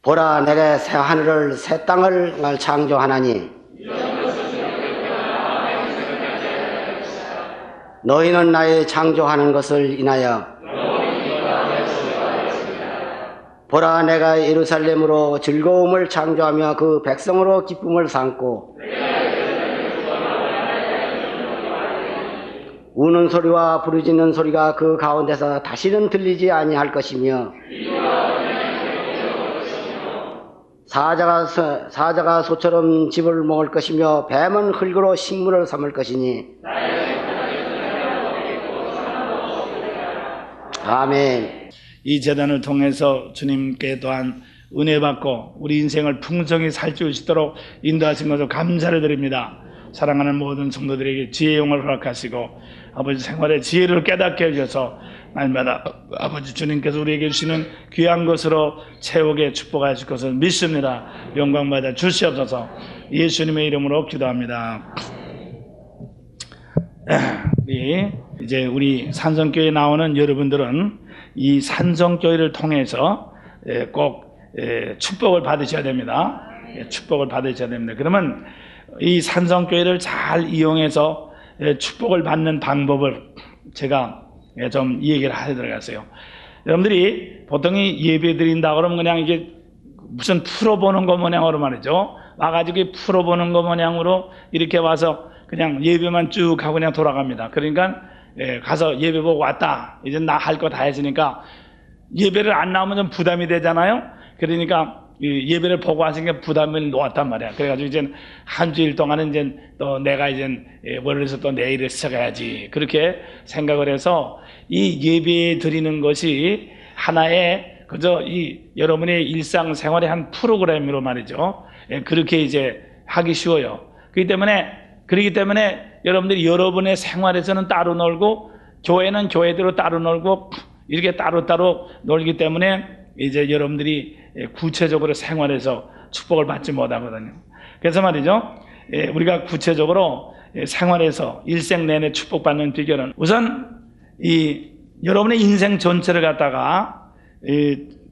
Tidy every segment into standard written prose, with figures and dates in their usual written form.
보라, 내가 새 하늘을 새 땅을 창조하나니 너희는 나의 창조하는 것을 인하여 보라, 내가 예루살렘으로 즐거움을 창조하며 그 백성으로 기쁨을 삼고 우는 소리와 부르짖는 소리가 그 가운데서 다시는 들리지 아니할 것이며 사자가 소처럼 집을 먹을 것이며 뱀은 흙으로 식물을 삼을 것이니 아멘. 이 재단을 통해서 주님께 또한 은혜 받고 우리 인생을 풍성히 살 수 있도록 인도하신 것을 감사를 드립니다. 사랑하는 모든 성도들에게 지혜의 영을 허락하시고 아버지 생활의 지혜를 깨닫게 해주셔서 날마다 아버지 주님께서 우리에게 주시는 귀한 것으로 채우게 축복하실 것을 믿습니다. 영광받아 주시옵소서. 예수님의 이름으로 기도합니다. 이제 우리 산성교회에 나오는 여러분들은 이 산성교회를 통해서 꼭 축복을 받으셔야 됩니다. 축복을 받으셔야 됩니다. 그러면 이 산성교회를 잘 이용해서 축복을 받는 방법을 제가 좀 얘기를 하려 들어갔어요. 여러분들이 보통 이 예배 드린다 그러면 그냥 이게 무슨 풀어보는 거 모양으로 말이죠. 와가지고 풀어보는 거 모양으로 이렇게 와서 그냥 예배만 쭉 하고 그냥 돌아갑니다. 그러니까 가서 예배 보고 왔다. 이제 나 할 거 다 했으니까 예배를 안 나오면 좀 부담이 되잖아요. 그러니까 예배를 보고 하시니까 부담을 놓았단 말이야. 그래가지고 이제 한 주일 동안은 이제 또 내가 이제 월요일에서 또 내일을 시작해야지. 그렇게 생각을 해서 이 예배 드리는 것이 하나의 그저 이 여러분의 일상생활의 한 프로그램으로 말이죠. 그렇게 이제 하기 쉬워요. 그렇기 때문에 여러분들이 여러분의 생활에서는 따로 놀고 교회는 교회대로 따로 놀고 이렇게 따로따로 놀기 때문에 이제 여러분들이 구체적으로 생활에서 축복을 받지 못하거든요. 그래서 말이죠. 우리가 구체적으로 생활에서 일생 내내 축복받는 비결은 우선 이 여러분의 인생 전체를 갖다가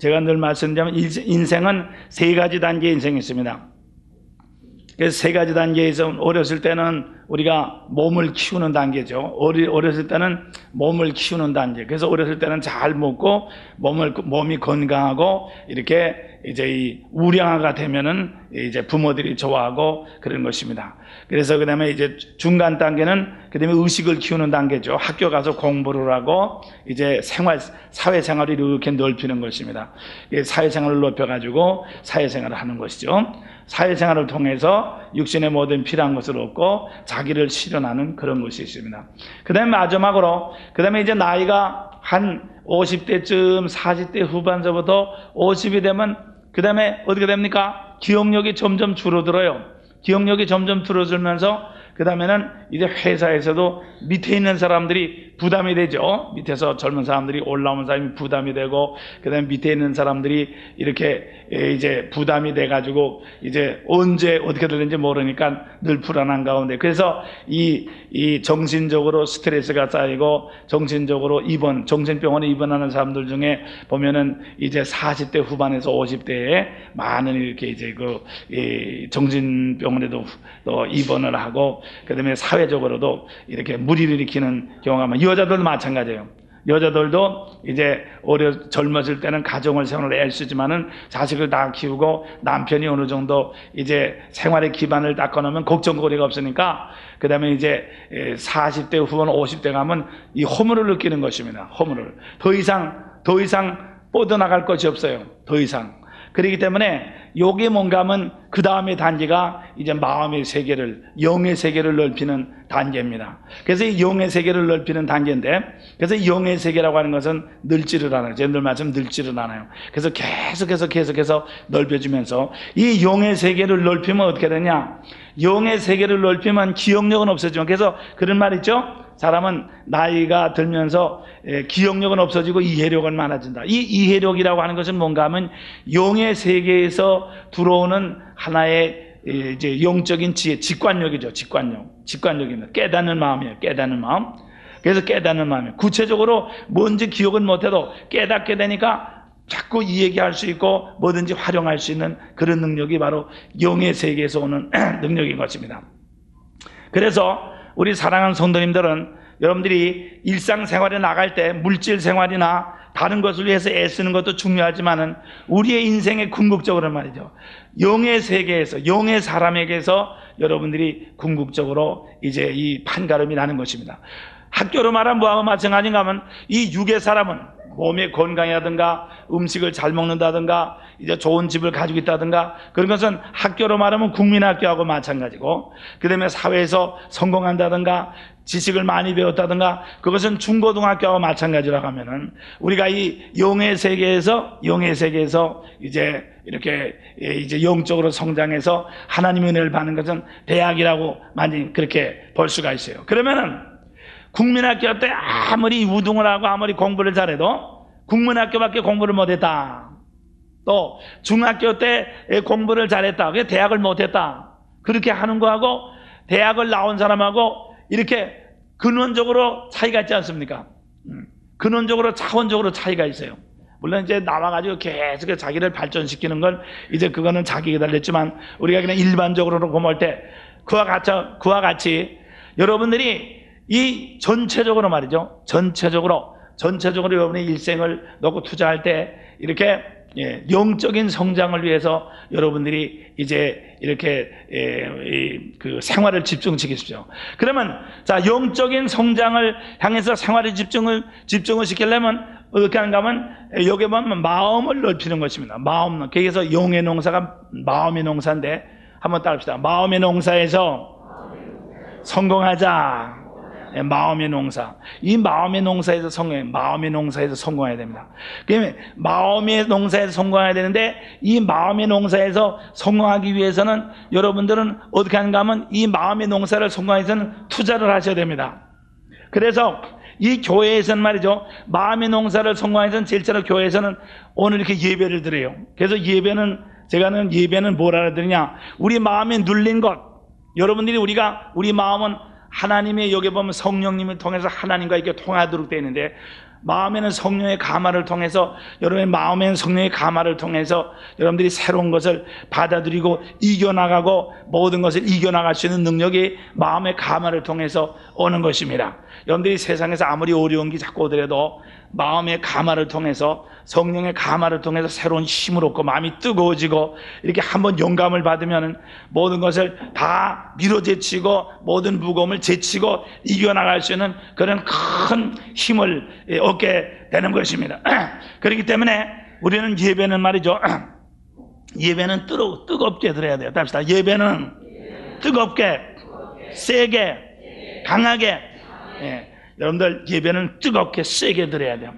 제가 늘 말씀드리면 인생은 세 가지 단계의 인생이 있습니다. 그래서 세 가지 단계에서 어렸을 때는 우리가 몸을 키우는 단계죠. 어렸을 때는 몸을 키우는 단계. 그래서 어렸을 때는 잘 먹고 몸이 건강하고 이렇게 이제 이 우량아가 되면은 이제 부모들이 좋아하고 그런 것입니다. 그래서 그다음에 이제 중간 단계는 그다음에 의식을 키우는 단계죠. 학교 가서 공부를 하고 이제 사회생활을 이렇게 넓히는 것입니다. 사회생활을 높여가지고 사회생활을 하는 것이죠. 사회생활을 통해서 육신의 모든 필요한 것을 얻고 자기를 실현하는 그런 것이 있습니다. 그 다음에 마지막으로 이제 나이가 한 50대쯤 40대 후반서부터 50이 되면 그 다음에 어떻게 됩니까? 기억력이 점점 줄어들어요. 기억력이 점점 줄어들면서 그 다음에는 이제 회사에서도 밑에 있는 사람들이 부담이 되죠. 밑에서 젊은 사람들이 올라오는 사람이 부담이 되고, 그 다음에 밑에 있는 사람들이 이렇게 이제 부담이 돼가지고 이제 언제 어떻게 될는지 모르니까 늘 불안한 가운데. 그래서 이 정신적으로 스트레스가 쌓이고 정신적으로 정신병원에 입원하는 사람들 중에 보면은 이제 40대 후반에서 50대에 많은 이렇게 이제 정신병원에도 또 입원을 하고, 그 다음에 사회적으로도 이렇게 무리를 일으키는 경우가 많아요. 여자들도 마찬가지예요. 여자들도 이제 젊었을 때는 가정을 생활을 애쓰지만은 자식을 다 키우고 남편이 어느 정도 이제 생활의 기반을 닦아놓으면 걱정거리가 없으니까 그 다음에 이제 40대 후반 50대 가면 이 허물을 느끼는 것입니다. 허물을. 더 이상 뻗어나갈 것이 없어요. 더 이상. 그렇기 때문에 요게 뭔가 하면 그 다음에 단계가 이제 마음의 세계를, 영의 세계를 넓히는 단계입니다. 그래서 이 영의 세계를 넓히는 단계인데, 그래서 이 영의 세계라고 하는 것은 늙지를 않아요. 제가 늘 말씀 늙지를 않아요. 그래서 계속해서 넓혀지면서 이 영의 세계를 넓히면 어떻게 되냐? 영의 세계를 넓히면 기억력은 없어지죠. 그래서 그런 말 있죠? 사람은 나이가 들면서 기억력은 없어지고 이해력은 많아진다. 이 이해력이라고 하는 것은 뭔가 하면 영의 세계에서 들어오는 하나의 이제 영적인 지혜, 직관력이죠. 직관력입니다. 깨닫는 마음이에요. 깨닫는 마음. 그래서 깨닫는 마음이에요. 구체적으로 뭔지 기억은 못해도 깨닫게 되니까 자꾸 이 얘기할 수 있고 뭐든지 활용할 수 있는 그런 능력이 바로 영의 세계에서 오는 능력인 것입니다. 그래서 우리 사랑하는 성도님들은 여러분들이 일상생활에 나갈 때 물질 생활이나 다른 것을 위해서 애쓰는 것도 중요하지만은 우리의 인생의 궁극적으로 말이죠, 영의 세계에서, 영의 사람에게서 여러분들이 궁극적으로 이제 이 판가름이 나는 것입니다. 학교로 말하면 뭐하고 마찬가지인가 하면 이 육의 사람은 몸의 건강이라든가 음식을 잘 먹는다든가 이제 좋은 집을 가지고 있다든가 그런 것은 학교로 말하면 국민학교하고 마찬가지고, 그 다음에 사회에서 성공한다든가 지식을 많이 배웠다든가 그것은 중고등학교와 마찬가지라고 하면은 우리가 이 영의 세계에서 이제 이렇게 이제 영적으로 성장해서 하나님의 은혜를 받는 것은 대학이라고 많이 그렇게 볼 수가 있어요. 그러면은 국민학교 때 아무리 우등을 하고 아무리 공부를 잘해도 국민학교밖에 공부를 못했다. 또 중학교 때 공부를 잘했다. 그게 대학을 못했다. 그렇게 하는 거하고 대학을 나온 사람하고 이렇게 근원적으로 차이가 있지 않습니까? 근원적으로 차원적으로 차이가 있어요. 물론 이제 나와가지고 계속 자기를 발전시키는 건 이제 그거는 자기가 달렸지만 우리가 그냥 일반적으로 볼 때 그와 같이 여러분들이 이 전체적으로 말이죠. 전체적으로 여러분의 일생을 놓고 투자할 때 이렇게 영적인 성장을 위해서 여러분들이 이제 이렇게 그 생활을 집중시키십시오. 그러면 자, 영적인 성장을 향해서 생활의 집중을 시키려면 어떻게 하는가 하면 여기 보면 마음을 넓히는 것입니다. 마음. 그래서 영의 농사가 마음의 농사인데 한번 따라합시다. 마음의 농사에서 성공하자. 마음의 농사. 이 마음의 농사에서 성공해야 됩니다. 그러면 마음의 농사에서 성공해야 되는데 이 마음의 농사에서 성공하기 위해서는 여러분들은 어떻게 하는가 하면 이 마음의 농사를 성공하기 위해서는 투자를 하셔야 됩니다. 그래서 이 교회에서는 말이죠, 마음의 농사를 성공하기 위해서는 제일 처음 교회에서는 오늘 이렇게 예배를 드려요. 그래서 예배는 뭐라 그러냐, 우리 마음에 눌린 것, 여러분들이 우리 마음은 하나님의, 여기 보면 성령님을 통해서 하나님과 이렇게 통하도록 되어 있는데, 마음에는 성령의 감화를 통해서, 여러분의 마음에는 성령의 감화를 통해서 여러분들이 새로운 것을 받아들이고 이겨나가고 모든 것을 이겨나갈 수 있는 능력이 마음의 감화를 통해서 오는 것입니다. 여러분들이 세상에서 아무리 어려운 게 자꾸 오더라도 마음의 감화를 통해서, 성령의 감화를 통해서 새로운 힘을 얻고 마음이 뜨거워지고 이렇게 한번 영감을 받으면 모든 것을 다 밀어제치고 모든 무거움을 제치고 이겨나갈 수 있는 그런 큰 힘을 얻게 되는 것입니다. 그렇기 때문에 우리는 예배는 말이죠, 예배는 뜨겁게 드려야 돼요. 답시다. 예배는 뜨겁게, 세게, 강하게. 여러분들 예배는 뜨겁게 세게 드려야 돼요.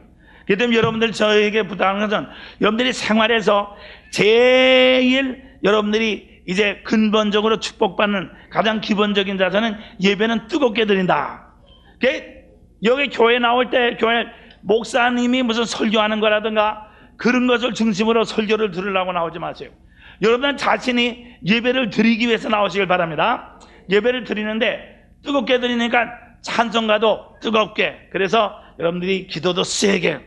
그렇기 때문에 여러분들 저에게 부탁하는 것은 여러분들이 생활에서 제일 여러분들이 이제 근본적으로 축복받는 가장 기본적인 자세는 예배는 뜨겁게 드린다. 여기 교회 나올 때 교회 목사님이 무슨 설교하는 거라든가 그런 것을 중심으로 설교를 들으려고 나오지 마세요. 여러분 자신이 예배를 드리기 위해서 나오시길 바랍니다. 예배를 드리는데 뜨겁게 드리니까 찬송가도 뜨겁게, 그래서 여러분들이 기도도 세게,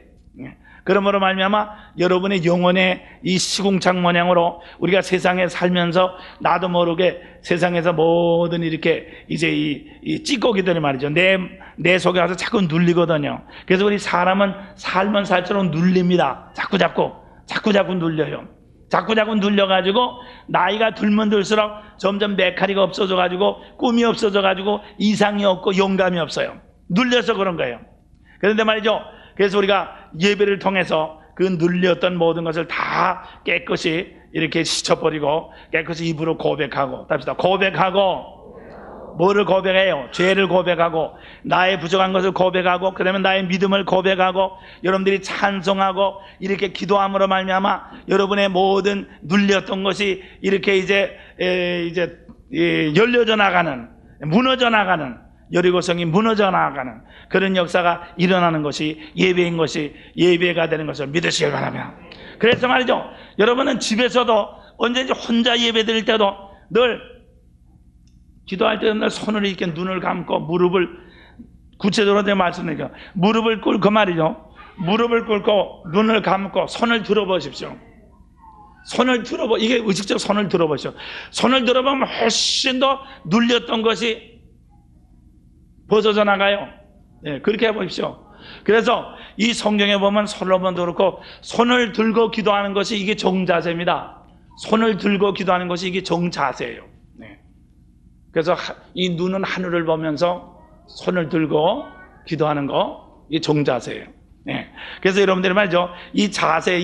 그러므로 말미암아 여러분의 영혼의 이 시궁창 모양으로 우리가 세상에 살면서 나도 모르게 세상에서 모든 이렇게 이제 이 찌꺼기들이 말이죠, 내 속에 와서 자꾸 눌리거든요. 그래서 우리 사람은 살면 살수록 눌립니다. 자꾸 눌려요. 자꾸 눌려가지고 나이가 들면 들수록 점점 메카리가 없어져가지고 꿈이 없어져가지고 이상이 없고 영감이 없어요. 눌려서 그런 거예요. 그런데 말이죠, 그래서 우리가 예배를 통해서 그 눌렸던 모든 것을 다 깨끗이 이렇게 씻어버리고 깨끗이 입으로 고백하고, 답시다. 고백하고, 뭐를 고백해요? 죄를 고백하고, 나의 부족한 것을 고백하고, 그 다음에 나의 믿음을 고백하고, 여러분들이 찬송하고 이렇게 기도함으로 말미암아 여러분의 모든 눌렸던 것이 이렇게 이제 열려져 나가는, 무너져 나가는, 여리고성이 무너져 나가는 그런 역사가 일어나는 것이 예배인 것이, 예배가 되는 것을 믿으시길 바랍니다. 그래서 말이죠, 여러분은 집에서도 언제든지 혼자 예배 드릴 때도 늘 기도할 때는 손을 이렇게 눈을 감고 무릎을, 구체적으로 내가 말씀드릴게요. 무릎을 꿇고 말이죠, 무릎을 꿇고 눈을 감고 손을 들어보십시오. 손을 들어보, 이게 의식적 손을 들어보십시오. 손을 들어보면 훨씬 더 눌렸던 것이 벗어져 나가요. 네, 그렇게 해보십시오. 그래서 이 성경에 보면 솔로몬도 그렇고 손을 들고 기도하는 것이 이게 정자세입니다. 손을 들고 기도하는 것이 이게 정자세예요. 네. 그래서 이 눈은 하늘을 보면서 손을 들고 기도하는 거, 이게 정자세예요. 네. 그래서 여러분들이 말이죠, 이 자세,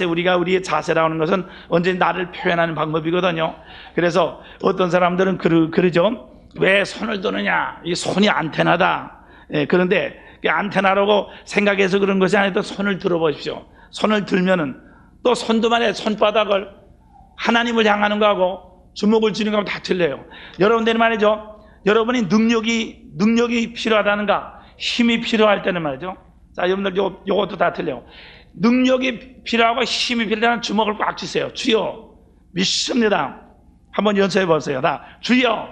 우리의 자세라고 하는 것은 언제 나를 표현하는 방법이거든요. 그래서 어떤 사람들은 그러죠. 왜 손을 드느냐? 이 손이 안테나다. 네. 그런데 안테나라고 생각해서 그런 것이 아니라 손을 들어보십시오. 손을 들면은 또 손도 말이에요. 손바닥을 하나님을 향하는 거하고 주먹을 쥐는 거하고 다 틀려요. 여러분들이 말이죠, 여러분이 능력이 필요하다는가, 힘이 필요할 때는 말이죠. 자, 여러분들 요것도 다 틀려요. 능력이 필요하고 힘이 필요한 주먹을 꽉 쥐세요. 주여 믿습니다. 한번 연습해 보세요. 다 주여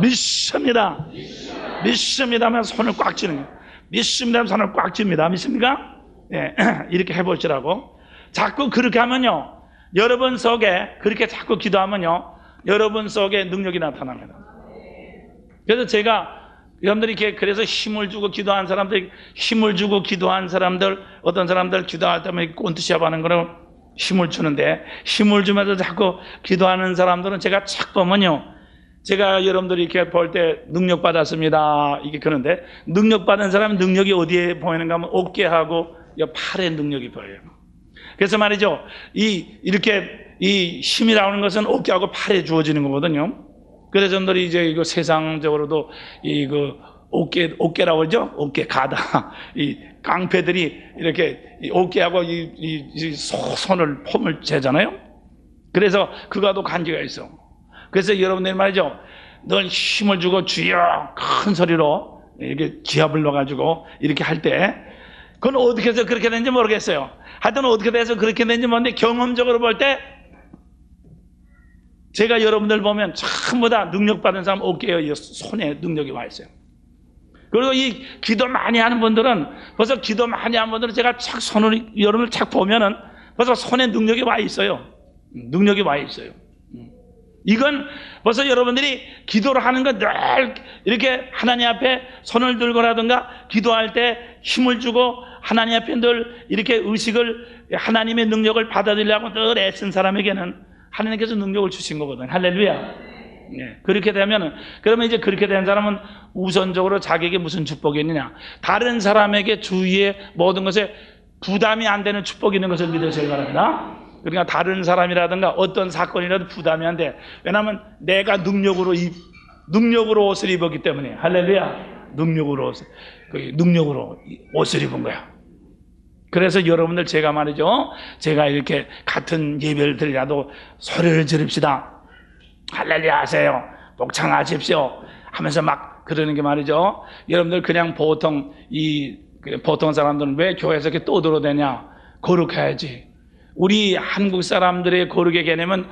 믿습니다. 믿습니다 하면 손을 꽉 쥐는 거예요. 믿습니다 하면 손을 꽉 쥡니다. 믿습니까? 네, 이렇게 해보시라고. 자꾸 그렇게 하면요, 여러분 속에, 그렇게 자꾸 기도하면요, 여러분 속에 능력이 나타납니다. 그래서 제가 여러분들이 이렇게, 그래서 힘을 주고 기도한 사람들, 어떤 사람들 기도할 때면 꼰트시합 하는 거는 힘을 주는데, 힘을 주면서 자꾸 기도하는 사람들은 제가 착 보면요, 제가 여러분들이 이렇게 볼 때 능력 받았습니다, 이게 그런데, 능력 받은 사람은 능력이 어디에 보이는가 하면 어깨하고 팔에 능력이 보여요. 그래서 말이죠, 이렇게 이 힘이 나오는 것은 어깨하고 팔에 주어지는 거거든요. 그래서 여러분들이 이제 이거 세상적으로도 어깨라고 그러죠? 어깨 가다. 이 깡패들이 이렇게 어깨하고 손을, 폼을 재잖아요? 그래서 그거도 관계가 있어. 그래서 여러분들 말이죠, 늘 힘을 주고 주여 큰 소리로 이렇게 기합을 넣어가지고 이렇게 할 때, 그건 어떻게 해서 그렇게 되는지 모르겠어요. 하여튼 어떻게 돼서 그렇게 되는지 모르는데, 경험적으로 볼 때 제가 여러분들 보면 전부 다 능력받은 사람 어깨에 손에 능력이 와 있어요. 그리고 이 기도 많이 하는 분들은, 벌써 기도 많이 하는 분들은 제가 착 손을, 여러분을 착 보면은 벌써 손에 능력이 와 있어요. 능력이 와 있어요. 이건 벌써 여러분들이 기도를 하는 건 늘 이렇게 하나님 앞에 손을 들고라든가 기도할 때 힘을 주고 하나님 앞에 늘 이렇게 의식을, 하나님의 능력을 받아들이려고 늘 애쓴 사람에게는 하나님께서 능력을 주신 거거든요. 할렐루야. 네. 그렇게 되면은, 그러면 이제 그렇게 된 사람은 우선적으로 자기에게 무슨 축복이 있느냐? 다른 사람에게 주위의 모든 것에 부담이 안 되는 축복이 있는 것을 믿으셔야 바랍니다. 그러니까 다른 사람이라든가 어떤 사건이라도 부담이 안 돼. 왜냐하면 내가 능력으로 옷을 입었기 때문에. 할렐루야. 능력으로 옷을 입은 거야. 그래서 여러분들 제가 말이죠, 제가 이렇게 같은 예배를 드리라도 소리를 지릅시다. 할렐루야 하세요. 복창하십시오. 하면서 막 그러는 게 말이죠. 여러분들 그냥 보통 사람들은 왜 교회에서 이렇게 떠들어대냐? 거룩해야지. 우리 한국 사람들의 거룩의 개념은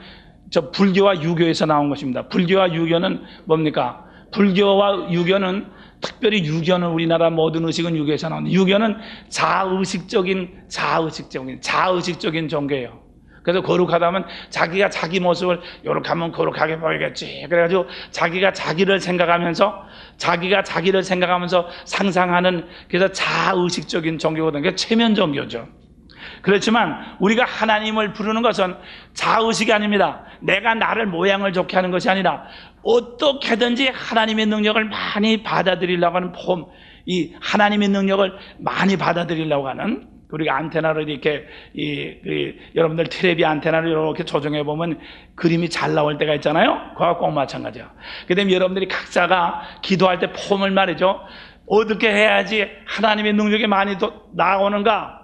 저 불교와 유교에서 나온 것입니다. 불교와 유교는 뭡니까? 불교와 유교는, 특별히 유교는, 우리나라 모든 의식은 유교에서 나오는데, 유교는 자의식적인 종교예요. 그래서 거룩하다면 자기가 자기 모습을 요렇게 하면 거룩하게 보이겠지. 그래가지고 자기가 자기를 생각하면서 상상하는, 그래서 자의식적인 종교거든요. 그게 체면 종교죠. 그렇지만 우리가 하나님을 부르는 것은 자의식이 아닙니다. 내가 나를 모양을 좋게 하는 것이 아니라 어떻게든지 하나님의 능력을 많이 받아들이려고 하는 이 하나님의 능력을 많이 받아들이려고 하는, 우리가 안테나를 이렇게 여러분들 텔레비 안테나를 이렇게 조정해 보면 그림이 잘 나올 때가 있잖아요. 그거와 꼭 마찬가지야. 그다음에 여러분들이 각자가 기도할 때 폼을 말이죠, 어떻게 해야지 하나님의 능력이 많이 나오는가?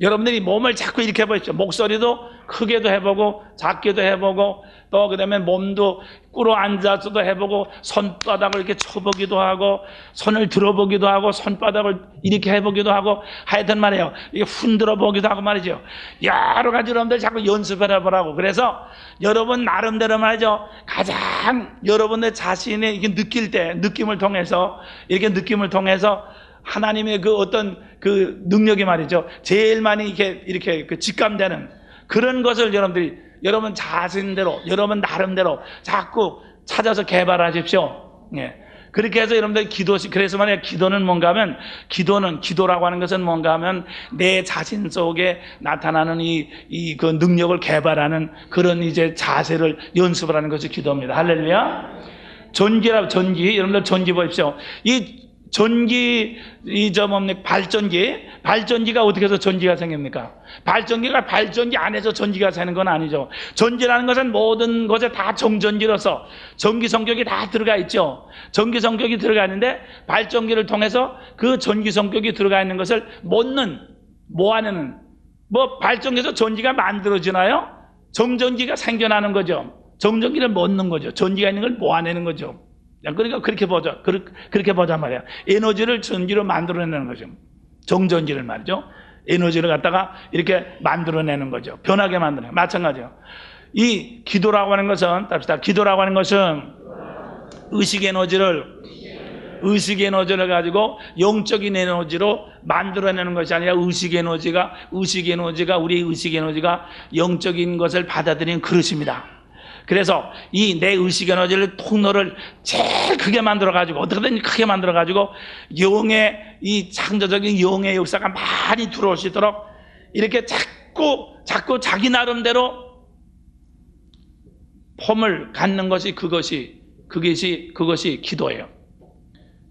여러분들이 몸을 자꾸 이렇게 해보십시오. 목소리도 크게도 해보고 작게도 해보고, 또 그다음에 몸도 꿇어 앉아서도 해보고, 손바닥을 이렇게 쳐보기도 하고, 손을 들어보기도 하고, 손바닥을 이렇게 해보기도 하고, 하여튼 말이에요, 이게 흔들어 보기도 하고 말이죠. 여러 가지 여러분들 자꾸 연습을 해보라고. 그래서 여러분 나름대로 말이죠, 가장 여러분들 자신의 이게 느낄 때 느낌을 통해서 하나님의 그 어떤 그 능력이 말이죠. 제일 많이 이렇게 그 직감되는 그런 것을 여러분 자신대로, 여러분 나름대로 자꾸 찾아서 개발하십시오. 예. 그렇게 해서 여러분들 그래서 말이야, 기도는 뭔가 하면, 기도라고 하는 것은 뭔가 하면 내 자신 속에 나타나는 그 능력을 개발하는 그런 이제 자세를 연습을 하는 것이 기도입니다. 할렐루야. 전기, 여러분들 전기 보십시오. 발전기가 어떻게 해서 전기가 생깁니까? 발전기 안에서 전기가 새는 건 아니죠. 전기라는 것은 모든 것에 다 정전기로서 전기 성격이 다 들어가 있죠. 전기 성격이 들어가 있는데 발전기를 통해서 그 전기 성격이 들어가 있는 것을 모아내는, 발전기에서 전기가 만들어지나요? 정전기가 생겨나는 거죠. 정전기를 못 넣는 거죠. 전기가 있는 걸 모아내는 거죠. 그러니까 그렇게 보자 말이야. 에너지를 전기로 만들어내는 거죠. 정전기를 말이죠. 에너지를 갖다가 이렇게 만들어내는 거죠. 변하게 만드는. 마찬가지요. 이 기도라고 하는 것은, 기도라고 하는 것은 의식 에너지를 가지고 영적인 에너지로 만들어내는 것이 아니라 우리의 의식 에너지가 영적인 것을 받아들이는 그릇입니다. 그래서 이 내 의식 에너지를 통로를 제일 크게 만들어가지고, 어떻게든 크게 만들어가지고, 이 창조적인 영의 역사가 많이 들어올 수 있도록 이렇게 자꾸 자기 나름대로 폼을 갖는 것이 그것이 기도예요.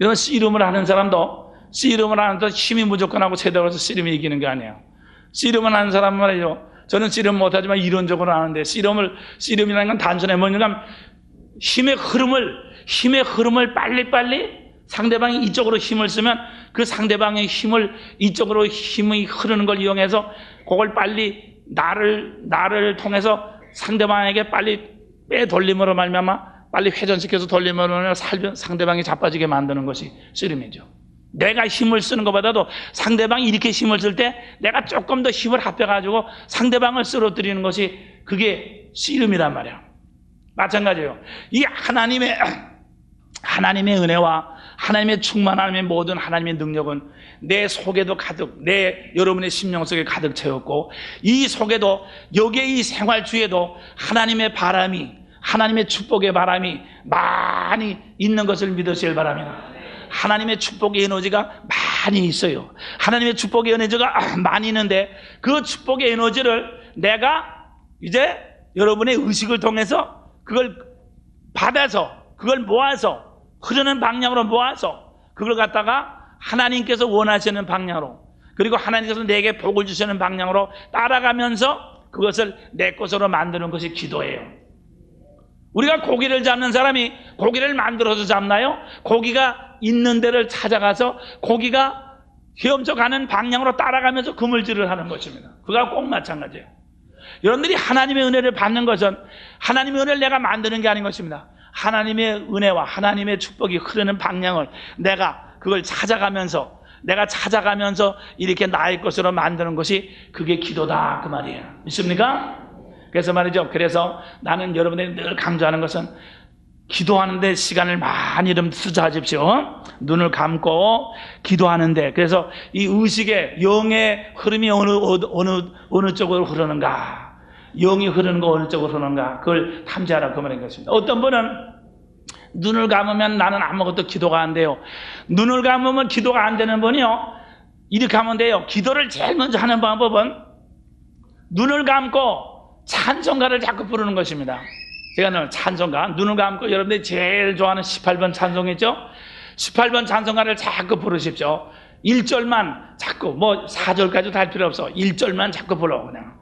이런 씨름을 하는 사람도 힘이 무조건하고 제대로서 씨름이 이기는 게 아니에요. 씨름을 하는 사람은 말이죠. 저는 씨름 못하지만 이론적으로 아는데, 씨름이라는 건 단순해. 뭐냐면 힘의 흐름을 빨리빨리 상대방이 이쪽으로 힘을 쓰면 그 상대방의 이쪽으로 힘이 흐르는 걸 이용해서 그걸 빨리 나를 통해서 상대방에게 빨리 빼돌림으로 말미암아 빨리 회전시켜서 돌림으로 상대방이 자빠지게 만드는 것이 씨름이죠. 내가 힘을 쓰는 것보다도 상대방이 이렇게 힘을 쓸 때 내가 조금 더 힘을 합해가지고 상대방을 쓰러뜨리는 것이 그게 씨름이란 말이야. 마찬가지예요. 이 하나님의 은혜와 하나님의 충만함의 모든 하나님의 능력은 내 속에도 여러분의 심령 속에 가득 채웠고, 이 속에도, 여기에 이 생활주에도 하나님의 축복의 바람이 많이 있는 것을 믿으시길 바랍니다. 하나님의 축복의 에너지가 많이 있어요. 하나님의 축복의 에너지가 많이 있는데 그 축복의 에너지를 내가 이제 여러분의 의식을 통해서 그걸 받아서, 그걸 모아서, 흐르는 방향으로 모아서 그걸 갖다가 하나님께서 원하시는 방향으로, 그리고 하나님께서 내게 복을 주시는 방향으로 따라가면서 그것을 내 것으로 만드는 것이 기도예요. 우리가 고기를 잡는 사람이 고기를 만들어서 잡나요? 고기가 있는 데를 찾아가서 고기가 헤엄쳐가는 방향으로 따라가면서 그물질을 하는 것입니다. 그거하고 꼭 마찬가지예요. 여러분들이 하나님의 은혜를 받는 것은 하나님의 은혜를 내가 만드는 게 아닌 것입니다. 하나님의 은혜와 하나님의 축복이 흐르는 방향을 그걸 찾아가면서 이렇게 나의 것으로 만드는 것이 그게 기도다, 그 말이에요. 믿습니까? 그래서 말이죠. 그래서 나는 여러분들이 늘 강조하는 것은 기도하는데 시간을 많이 좀 투자하십시오. 눈을 감고 기도하는데, 그래서 이 의식의 영의 흐름이 어느 쪽으로 흐르는가, 영이 흐르는 거 어느 쪽으로 흐르는가, 그걸 탐지하라, 그 말인 것입니다. 어떤 분은 눈을 감으면 나는 아무것도 기도가 안 돼요. 눈을 감으면 기도가 안 되는 분이요, 이렇게 하면 돼요. 기도를 제일 먼저 하는 방법은 눈을 감고 찬송가를 자꾸 부르는 것입니다. 제가 늘 찬송가, 눈을 감고 여러분들이 제일 좋아하는 18번 찬송이죠? 18번 찬송가를 자꾸 부르십시오. 1절만 자꾸, 4절까지도 할 필요 없어. 1절만 자꾸 불러, 그냥.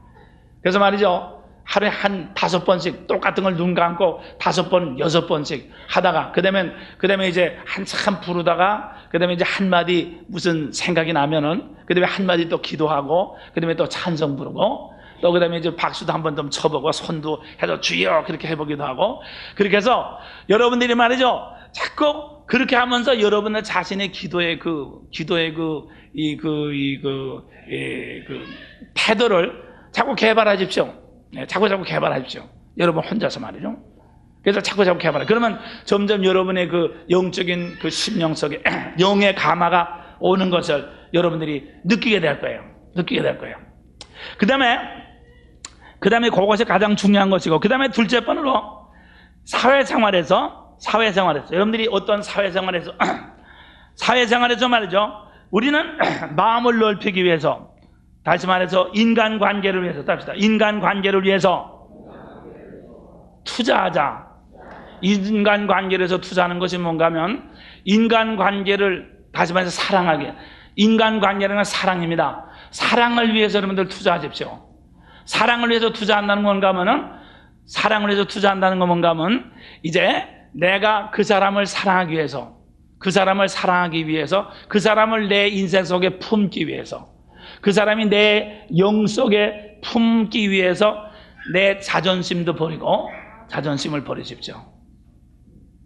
그래서 말이죠. 하루에 한 5번씩 똑같은 걸 눈 감고 5번, 6번씩 하다가, 그 다음에 이제 한참 부르다가, 그 다음에 이제 한마디 무슨 생각이 나면은, 그 다음에 한마디 또 기도하고, 그 다음에 또 찬송 부르고, 또 그 다음에 이제 박수도 한번 좀 쳐보고, 손도 해서 주여 그렇게 해보기도 하고, 그렇게 해서 여러분들이 말이죠. 자꾸 그렇게 하면서 여러분의 자신의 기도의 태도를 자꾸 개발하십시오. 자꾸 개발하십시오. 여러분 혼자서 말이죠. 그래서 자꾸 개발해. 그러면 점점 여러분의 그 영적인 그 심령 속에 영의 가마가 오는 것을 여러분들이 느끼게 될 거예요. 느끼게 될 거예요. 그 다음에 그것이 가장 중요한 것이고, 그 다음에 둘째 번으로 사회생활에서 여러분들이 어떤 사회생활에서 사회생활에서 말이죠, 우리는 마음을 넓히기 위해서, 다시 말해서 인간관계를 위해서, 답시다. 인간관계를 위해서 투자하자. 인간관계를 위해서 투자하는 것이 뭔가 하면, 인간관계를 다시 말해서 사랑하게. 인간관계는 사랑입니다. 사랑을 위해서 여러분들 투자하십시오. 사랑을 위해서 투자한다는 건가 하면은, 사랑을 위해서 투자한다는 건 뭔가 하면, 이제 내가 그 사람을 사랑하기 위해서, 그 사람을 사랑하기 위해서, 그 사람을 내 인생 속에 품기 위해서, 그 사람이 내 영 속에 품기 위해서 내 자존심도 버리고, 자존심을 버리십시오.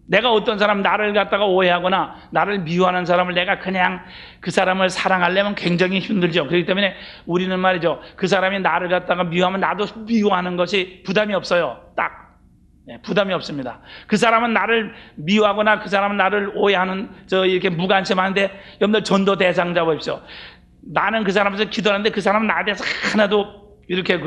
내가 어떤 사람, 나를 갖다가 오해하거나 나를 미워하는 사람을 내가 그냥 그 사람을 사랑하려면 굉장히 힘들죠. 그렇기 때문에 우리는 말이죠, 그 사람이 나를 갖다가 미워하면 나도 미워하는 것이 부담이 없어요. 딱 부담이 없습니다. 그 사람은 나를 미워하거나 그 사람은 나를 오해하는 이렇게 무관심한데, 여러분들 전도 대상자 보십시오. 나는 그 사람에서 기도하는데 그 사람은 나에 대해서 하나도 이렇게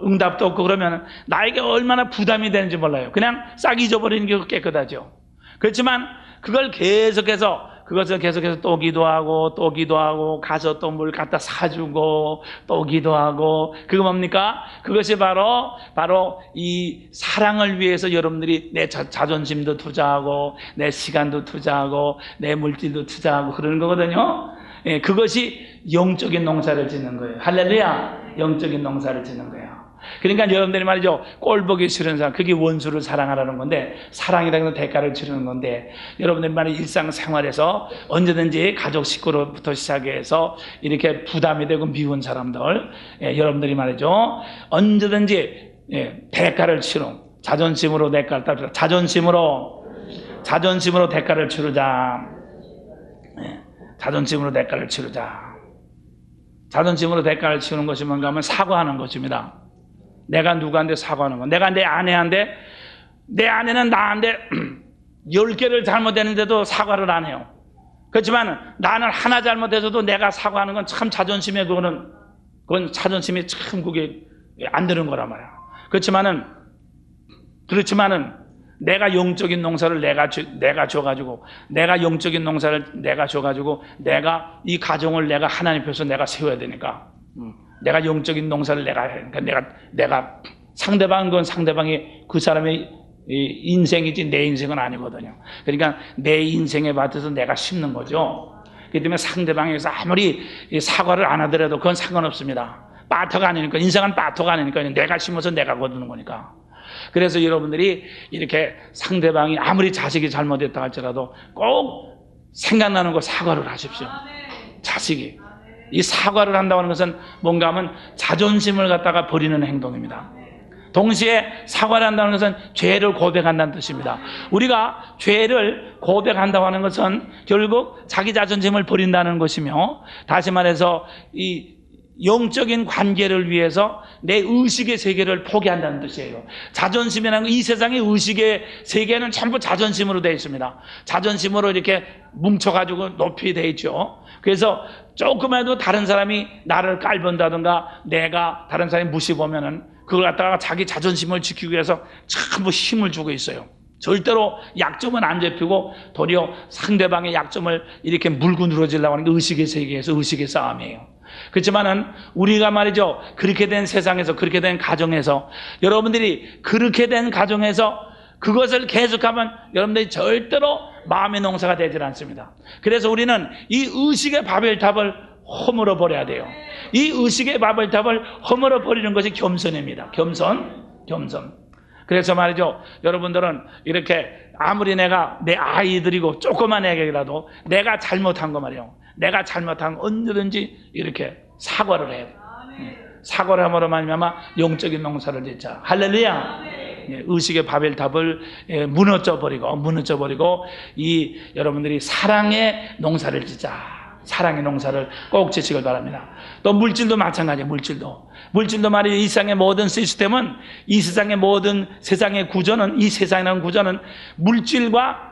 응답도 없고, 그러면 나에게 얼마나 부담이 되는지 몰라요. 그냥 싹 잊어버리는 게 깨끗하죠. 그렇지만 그것을 계속해서 또 기도하고 가서 또 뭘 갖다 사주고 또 기도하고, 그거 뭡니까? 그것이 바로 이 사랑을 위해서 여러분들이 내 자존심도 투자하고 내 시간도 투자하고 내 물질도 투자하고 그러는 거거든요. 예, 그것이 영적인 농사를 짓는 거예요. 할렐루야. 영적인 농사를 짓는 거예요. 그러니까 여러분들이 말이죠, 꼴 보기 싫은 사람, 그게 원수를 사랑하라는 건데, 사랑이라는 건 대가를 치르는 건데, 여러분들이 말이 일상생활에서 언제든지 가족 식구로부터 시작해서 이렇게 부담이 되고 미운 사람들, 여러분들이 말이죠, 언제든지 대가를 치르는, 자존심으로 대가를 따르자. 자존심으로 대가를 치르자. 자존심으로 대가를 치르자. 자존심으로 대가를 치르는 것이 뭔가 하면 사과하는 것입니다. 내가 누구한테 사과하는 거. 내가 내 아내한테, 내 아내는 나한테 10개를 잘못했는데도 사과를 안 해요. 그렇지만 나는 하나 잘못해서도 내가 사과하는 건 참 자존심에, 그건 자존심이 참 그게 안 되는 거란 말이야. 그렇지만은 내가 영적인 농사를 내가 줘가지고, 내가 영적인 농사를 내가 줘가지고, 내가 이 가정을 내가 하나님 앞에서 내가 세워야 되니까, 내가 영적인 농사를 내가 상대방은 건 상대방이 그 사람의 인생이지 내 인생은 아니거든요. 그러니까 내 인생에 받쳐서 내가 심는 거죠. 그렇기 때문에 상대방에서 아무리 사과를 안 하더라도 그건 상관없습니다. 빠터가 아니니까, 인생은 빠터가 아니니까 내가 심어서 내가 거두는 거니까. 그래서 여러분들이 이렇게 상대방이 아무리 자식이 잘못했다 할지라도 꼭 생각나는 거 사과를 하십시오. 자식이. 이 사과를 한다고 하는 것은 뭔가 하면 자존심을 갖다가 버리는 행동입니다. 동시에 사과를 한다는 것은 죄를 고백한다는 뜻입니다. 우리가 죄를 고백한다고 하는 것은 결국 자기 자존심을 버린다는 것이며, 다시 말해서 이 영적인 관계를 위해서 내 의식의 세계를 포기한다는 뜻이에요. 자존심이라는 이 세상의 의식의 세계는 전부 자존심으로 되어 있습니다. 자존심으로 이렇게 뭉쳐가지고 높이 되어 있죠. 그래서 조금이라도 다른 사람이 나를 깔본다든가 내가 다른 사람이 무시 보면은 그걸 갖다가 자기 자존심을 지키기 위해서 전부 힘을 주고 있어요. 절대로 약점은 안 잡히고 도리어 상대방의 약점을 이렇게 물고 늘어지려고 하는 게 의식의 세계에서 의식의 싸움이에요. 그렇지만은 우리가 말이죠, 그렇게 된 세상에서, 그렇게 된 가정에서, 여러분들이 그렇게 된 가정에서 그것을 계속하면 여러분들이 절대로 마음의 농사가 되질 않습니다. 그래서 우리는 이 의식의 바벨탑을 허물어 버려야 돼요. 이 의식의 바벨탑을 허물어 버리는 것이 겸손입니다. 겸손. 그래서 말이죠, 여러분들은 이렇게 아무리 내가 내 아이들이고 조그만 애기라도 내가 잘못한 거 말이에요. 내가 잘못한 거 언제든지 이렇게 사과를 해야 돼요. 사과를 함으로 말미암아 영적인 농사를 짓자. 할렐루야. 의식의 바벨탑을 무너져 버리고 이 여러분들이 사랑의 농사를 짓자. 사랑의 농사를 꼭 지시길 바랍니다. 또 물질도 마찬가지예요. 물질도 말이에요. 이 세상의 모든 시스템은, 이 세상의 모든 세상의 구조는, 이 세상이라는 구조는 물질과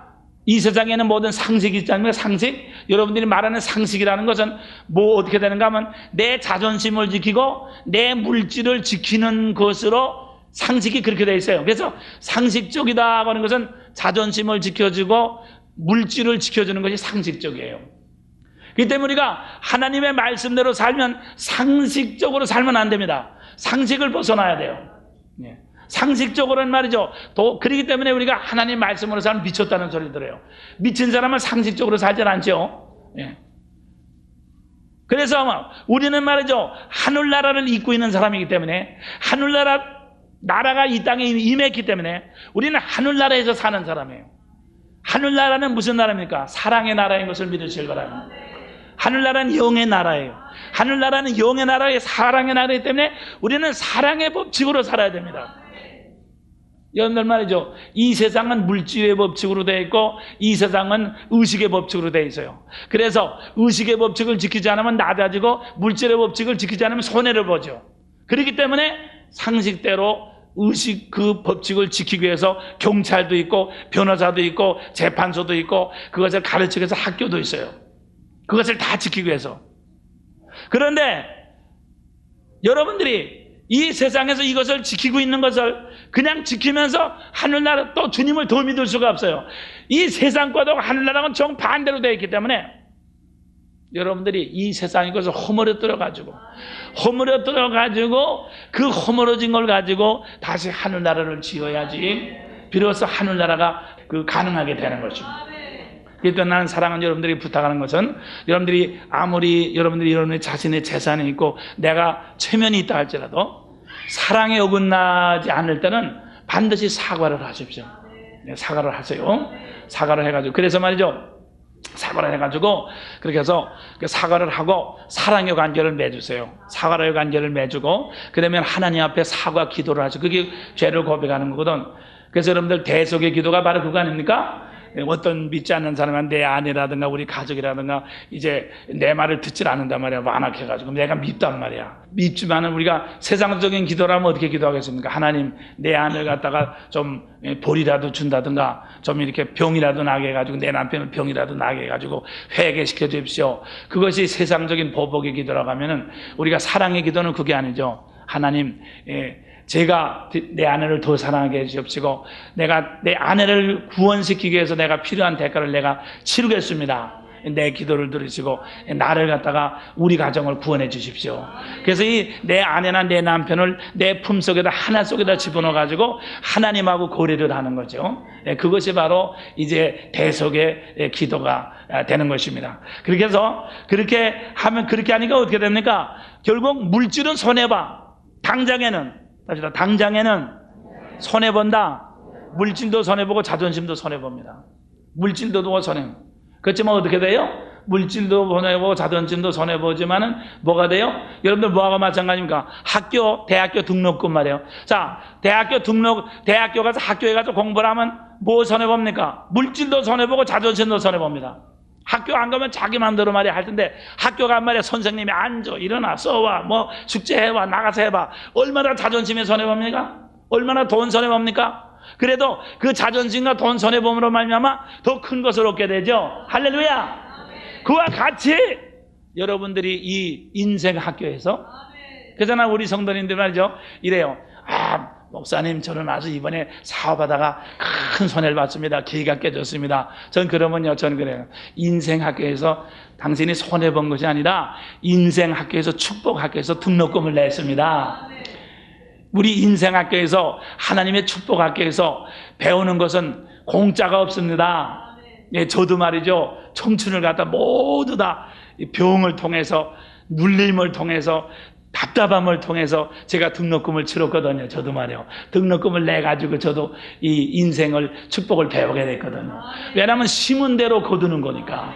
이 세상에는 모든 상식이 있지 않습니까? 상식. 여러분들이 말하는 상식이라는 것은 뭐 어떻게 되는가 하면 내 자존심을 지키고 내 물질을 지키는 것으로 상식이 그렇게 되어 있어요. 그래서 상식적이다 하는 것은 자존심을 지켜주고 물질을 지켜주는 것이 상식적이에요. 그렇기 때문에 우리가 하나님의 말씀대로 살면 상식적으로 살면 안 됩니다. 상식을 벗어나야 돼요. 상식적으로는 말이죠. 그렇기 때문에 우리가 하나님 말씀으로 살면 미쳤다는 소리 들어요. 미친 사람은 상식적으로 살지 않죠. 그래서 우리는 말이죠. 하늘나라를 잇고 있는 사람이기 때문에 나라가 이 땅에 임했기 때문에 우리는 하늘나라에서 사는 사람이에요. 하늘나라는 무슨 나라입니까? 사랑의 나라인 것을 믿으실 거랍니다. 하늘나라는 영의 나라예요. 하늘나라는 영의 나라의 사랑의 나라이기 때문에 우리는 사랑의 법칙으로 살아야 됩니다. 여러분들 말이죠. 이 세상은 물질의 법칙으로 되어 있고 이 세상은 의식의 법칙으로 되어 있어요. 그래서 의식의 법칙을 지키지 않으면 낮아지고 물질의 법칙을 지키지 않으면 손해를 보죠. 그렇기 때문에 상식대로 의식 그 법칙을 지키기 위해서 경찰도 있고 변호사도 있고 재판소도 있고 그것을 가르치기 위해서 학교도 있어요. 그것을 다 지키기 위해서. 그런데 여러분들이 이 세상에서 이것을 지키고 있는 것을 그냥 지키면서 하늘나라 또 주님을 더 믿을 수가 없어요. 이 세상과도 하늘나라는 정반대로 되어 있기 때문에 여러분들이 이 세상의 것을 허물어뜨려가지고 그 허물어진 걸 가지고 다시 하늘나라를 지어야지 비로소 하늘나라가 가능하게 되는 것입니다. 그래서 나는 사랑하는 여러분들이 부탁하는 것은 여러분들이 아무리 여러분들이 자신의 재산이 있고 내가 체면이 있다 할지라도 사랑에 어긋나지 않을 때는 반드시 사과를 하십시오. 사과를 하세요. 사과를 해가지고 그래서 말이죠. 사과를 해가지고 그렇게 해서 사과를 하고 사랑의 관계를 맺으세요. 사과의 관계를 맺고 그러면 하나님 앞에 사과 기도를 하죠. 그게 죄를 고백하는 거거든. 그래서 여러분들 대속의 기도가 바로 그거 아닙니까? 어떤 믿지 않는 사람은 내 아내라든가 우리 가족이라든가 이제 내 말을 듣질 않는단 말이야. 완악해가지고 내가 밉단 말이야. 밉지만은 우리가 세상적인 기도라면 어떻게 기도하겠습니까? 하나님 내 아내를 갖다가 좀 벌이라도 준다든가 좀 이렇게 병이라도 나게 해가지고 내 남편을 병이라도 나게 해가지고 회개시켜 주십시오. 그것이 세상적인 보복의 기도라고 하면은 우리가 사랑의 기도는 그게 아니죠. 하나님 제가 내 아내를 더 사랑하게 해주십시오. 내가 내 아내를 구원시키기 위해서 내가 필요한 대가를 내가 치르겠습니다. 내 기도를 들으시고 나를 갖다가 우리 가정을 구원해 주십시오. 그래서 이 내 아내나 내 남편을 내 품속에다 하나 속에다 집어넣어 가지고 하나님하고 거래를 하는 거죠. 그것이 바로 이제 대속의 기도가 되는 것입니다. 그렇게 해서 그렇게 하면 그렇게 하니까 어떻게 됩니까? 결국 물질은 손해봐. 당장에는 손해본다. 물질도 손해보고 자존심도 손해봅니다. 물질도 손해. 그렇지만 어떻게 돼요? 물질도 손해보고 자존심도 손해보지만은 뭐가 돼요? 여러분들 뭐하고 마찬가지입니까? 대학교 등록금 말이에요. 자, 대학교 가서 학교에 가서 공부를 하면 뭐 손해봅니까? 물질도 손해보고 자존심도 손해봅니다. 학교 안 가면 자기 마음대로 말이야 할 텐데 학교 간 말이야 선생님이 앉아 일어나 써와 뭐 숙제해와 나가서 해봐. 얼마나 자존심에 손해봅니까? 얼마나 돈 손해봅니까? 그래도 그 자존심과 돈 손해봄으로 말미암아 더 큰 것을 얻게 되죠. 할렐루야. 그와 같이 여러분들이 이 인생 학교에서 그래서 나 우리 성도님들 말이죠 이래요. 목사님 저는 아주 이번에 사업하다가 큰 손해를 봤습니다. 기회가 깨졌습니다. 전 그러면요 전 그래요. 인생 학교에서 당신이 손해본 것이 아니라 인생 학교에서 축복 학교에서 등록금을 냈습니다. 우리 인생 학교에서 하나님의 축복 학교에서 배우는 것은 공짜가 없습니다. 저도 말이죠 청춘을 갖다 모두 다 병을 통해서 눌림을 통해서 답답함을 통해서 제가 등록금을 치렀거든요. 저도 말이에요. 등록금을 내가지고 저도 이 인생을 축복을 배우게 됐거든요. 왜냐하면 심은 대로 거두는 거니까.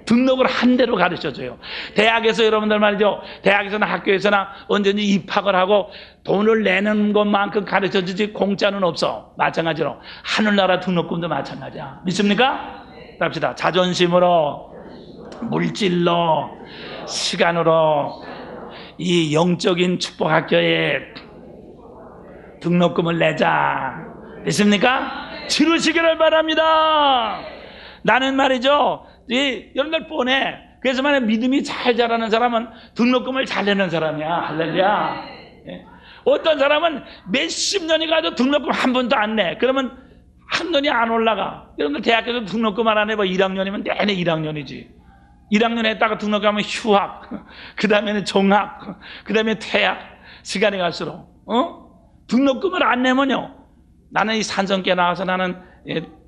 등록을 한 대로 가르쳐줘요. 대학에서 여러분들 말이죠. 대학에서나 학교에서나 언제든지 입학을 하고 돈을 내는 것만큼 가르쳐주지 공짜는 없어. 마찬가지로 하늘나라 등록금도 마찬가지야. 믿습니까? 합시다. 자존심으로, 물질로, 시간으로 이 영적인 축복 학교에 등록금을 내자. 믿습니까? 치르시기를 바랍니다. 나는 말이죠. 여러분들 뻔해. 그래서 만약 믿음이 잘 자라는 사람은 등록금을 잘 내는 사람이야. 할렐루야. 예. 어떤 사람은 몇십 년이 가도 등록금 한 번도 안 내. 그러면 한돈이 안 올라가. 여러분들 대학교에서 등록금 안 해봐. 1학년이면 내내 1학년이지. 1학년 했다가 등록하면 휴학, 그 다음에는 종학, 그 다음에 퇴학. 시간이 갈수록 등록금을 안 내면요, 나는 이 산성께 나와서 나는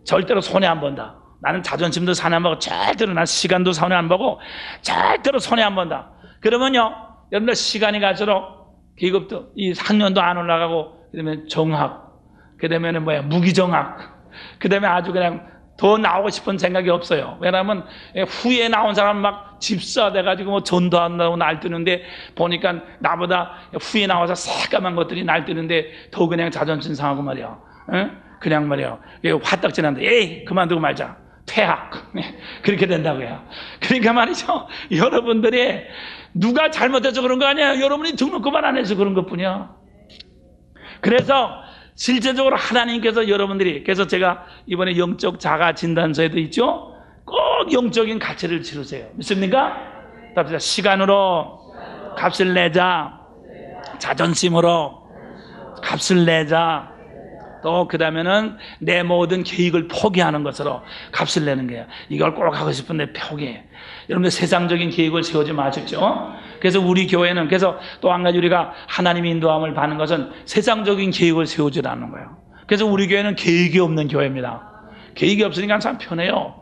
절대로 손해 안 본다. 나는 자존심도 손해 안 보고 절대로 난 시간도 손해 안 보고 절대로 손해 안 본다. 그러면요, 여러분들 시간이 갈수록 계급도 이 학년도 안 올라가고, 그 다음에 정학, 그 다음에는 무기정학, 그 다음에 아주 그냥 더 나오고 싶은 생각이 없어요. 왜냐하면 후에 나온 사람 막 집사 돼가지고 뭐 전도 한다고 날뛰는데, 보니까 나보다 후에 나와서 새까만 것들이 날뛰는데 더 그냥 자존심 상하고 말이야. 그냥 말이야. 화딱지난데 에이 그만두고 말자. 퇴학. 그렇게 된다고요. 그러니까 말이죠. 여러분들이 누가 잘못해서 그런 거 아니야. 여러분이 등록금을 안 해서 그런 것뿐이야. 그래서 실제적으로 하나님께서 여러분들이, 그래서 제가 이번에 영적 자가 진단서에도 있죠. 꼭 영적인 가치를 치르세요. 믿습니까? 답시다. 시간으로 값을 내자. 자존심으로 값을 내자. 또 그 다음에는 내 모든 계획을 포기하는 것으로 값을 내는 거예요. 이걸 꼭 하고 싶은데 포기해. 여러분들 세상적인 계획을 세우지 마십시오. 그래서 우리 교회는, 그래서 또 한 가지 우리가 하나님의 인도함을 받는 것은 세상적인 계획을 세우지 않는 거예요. 그래서 우리 교회는 계획이 없는 교회입니다. 계획이 없으니까 참 편해요.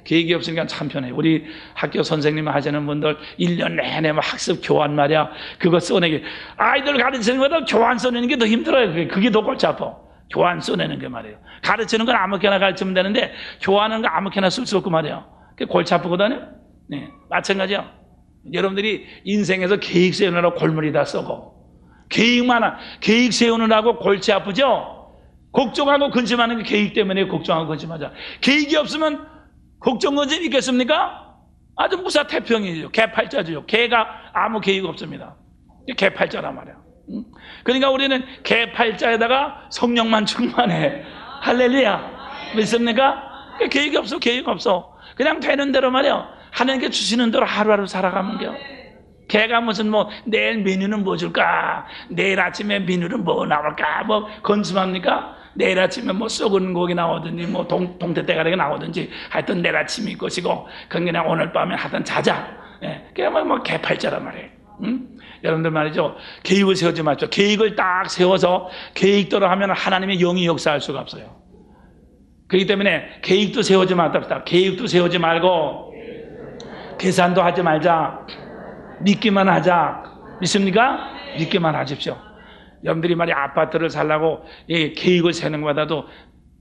계획이 없으니까 참 편해요. 우리 학교 선생님 하시는 분들 1년 내내 막 학습 교환 말이야. 그거 써내기. 아이들 가르치는 것보다 교환 써내는 게 더 힘들어요. 그게 더 골치 아파. 교환 써내는 게 말이에요. 가르치는 건 아무렇게나 가르치면 되는데 교환하는 거 아무렇게나 쓸 수 없고 말이에요. 그게 골치 아프거든요. 네, 마찬가지요. 여러분들이 인생에서 계획 세우느라고 골머리 다 썩어. 계획 세우느라고 골치 아프죠? 걱정하고 근심하는 게 계획 때문에 걱정하고 근심하자. 계획이 없으면 걱정 근심 있겠습니까? 아주 무사태평이죠. 개팔자죠. 개가 아무 계획 없습니다. 개팔자란 말이야. 그러니까 우리는 개팔자에다가 성령만 충만해. 할렐루야. 믿습니까? 계획이 없어. 계획 없어. 그냥 되는 대로 말이야. 하나님께 주시는 대로 하루하루 살아가면 돼요. 개가 무슨 내일 메뉴는 뭐 줄까? 내일 아침에 메뉴는 뭐 나올까? 건심합니까? 내일 아침에 썩은 고기 나오든지 동태대가리가 나오든지 하여튼 내일 아침이 것이고, 그건 그냥 오늘 밤에 하여튼 자자. 그냥 개팔자란 말이에요. 여러분들 말이죠. 계획을 세우지 마십시오. 계획을 딱 세워서 계획대로 하면 하나님의 영이 역사할 수가 없어요. 그렇기 때문에 계획도 세우지 말랍시다. 계획도 세우지 말고 계산도 하지 말자. 믿기만 하자. 믿습니까? 믿기만 하십시오. 여러분들이 말이야, 아파트를 살라고 계획을 세는 것보다도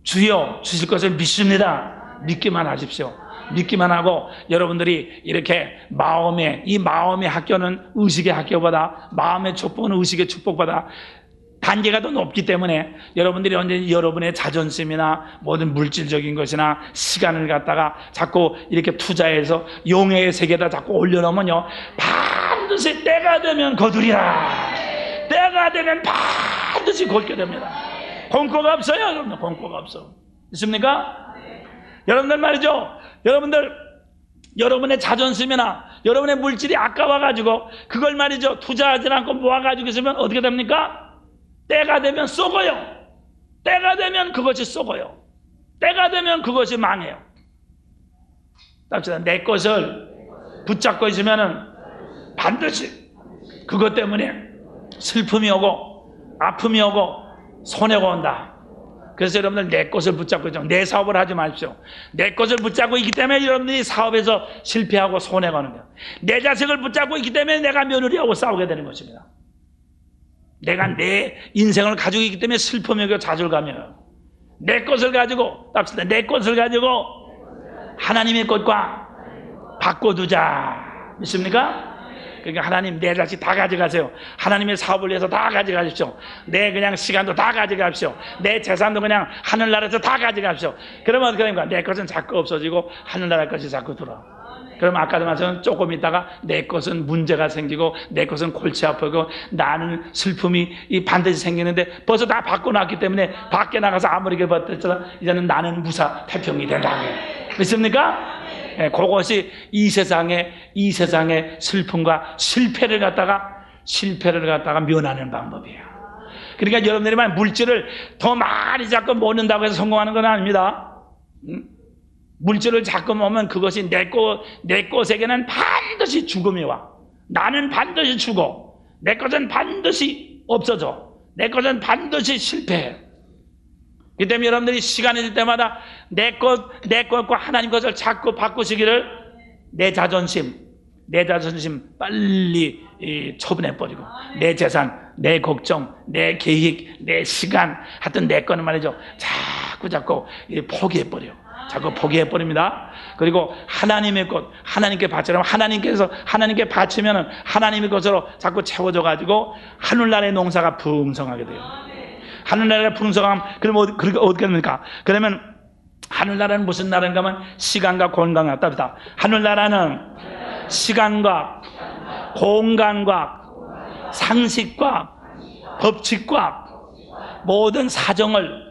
주여 주실 것을 믿습니다. 믿기만 하십시오. 믿기만 하고, 여러분들이 이렇게 이 마음의 학교는 의식의 학교보다, 마음의 축복은 의식의 축복보다 단계가 더 높기 때문에, 여러분들이 언제 여러분의 자존심이나 모든 물질적인 것이나 시간을 갖다가 자꾸 이렇게 투자해서 용의 세계에다 자꾸 올려놓으면요, 반드시 때가 되면 거두리라. 때가 되면 반드시 곪게 됩니다. 공고가 없어요. 여러분들 공고가 없어. 있습니까? 여러분들 말이죠. 여러분의 자존심이나 여러분의 물질이 아까워가지고 그걸 말이죠, 투자하지 않고 모아가지고 있으면 어떻게 됩니까? 때가 되면 썩어요. 때가 되면 그것이 썩어요. 때가 되면 그것이 망해요. 답시다. 내 것을 붙잡고 있으면 반드시 그것 때문에 슬픔이 오고 아픔이 오고 손해가 온다. 그래서 여러분들 내 것을 붙잡고 있죠. 내 사업을 하지 마십시오. 내 것을 붙잡고 있기 때문에 여러분들이 사업에서 실패하고 손해가 오는 거예요. 내 자식을 붙잡고 있기 때문에 내가 며느리하고 싸우게 되는 것입니다. 내가 내 인생을 가지고 있기 때문에 슬픔이 오고 좌절감이에요. 내 것을 가지고, 답시다. 내 것을 가지고 하나님의 것과 바꿔두자. 믿습니까? 그러니까 하나님, 내 자식 다 가져가세요. 하나님의 사업을 위해서 다 가져가십시오. 내 그냥 시간도 다 가져가십시오. 내 재산도 그냥 하늘나라에서 다 가져가십시오. 그러면 어떻게 됩니까? 내 것은 자꾸 없어지고 하늘나라 것이 자꾸 들어. 그럼 아까도 말씀은 조금 있다가 내 것은 문제가 생기고 내 것은 골치 아프고 나는 슬픔이 반드시 생기는데 벌써 다 바꿔놨기 때문에 밖에 나가서 아무리 버텼잖아 이제는 나는 무사태평이 된다. 믿습니까? 예, 그것이 이 세상의 슬픔과 실패를 갖다가 면하는 방법이에요. 그러니까 여러분들이 물질을 더 많이 자꾸 모는다고 해서 성공하는 건 아닙니다. 물질을 자꾸 모으면 그것이 내 것에게는 반드시 죽음이 와. 나는 반드시 죽어. 내 것은 반드시 없어져. 내 것은 반드시 실패해. 그 때문에 여러분들이 시간이 될 때마다 내 것과 하나님 것을 자꾸 바꾸시기를 내 자존심 빨리 처분해버리고 내 재산, 내 걱정, 내 계획, 내 시간 하여튼 내 거는 말이죠. 자꾸 포기해버려요. 자꾸 포기해버립니다. 그리고 하나님의 것, 하나님께 바치려면 하나님께 바치면은 하나님의 것으로 자꾸 채워져가지고 하늘나라의 농사가 풍성하게 돼요. 하늘나라가 풍성하면 그러면 어떻게 됩니까? 그러면 하늘나라는 무슨 나라인가 하면 시간과 공간과 답이다. 하늘나라는 시간과 공간과 상식과 법칙과 모든 사정을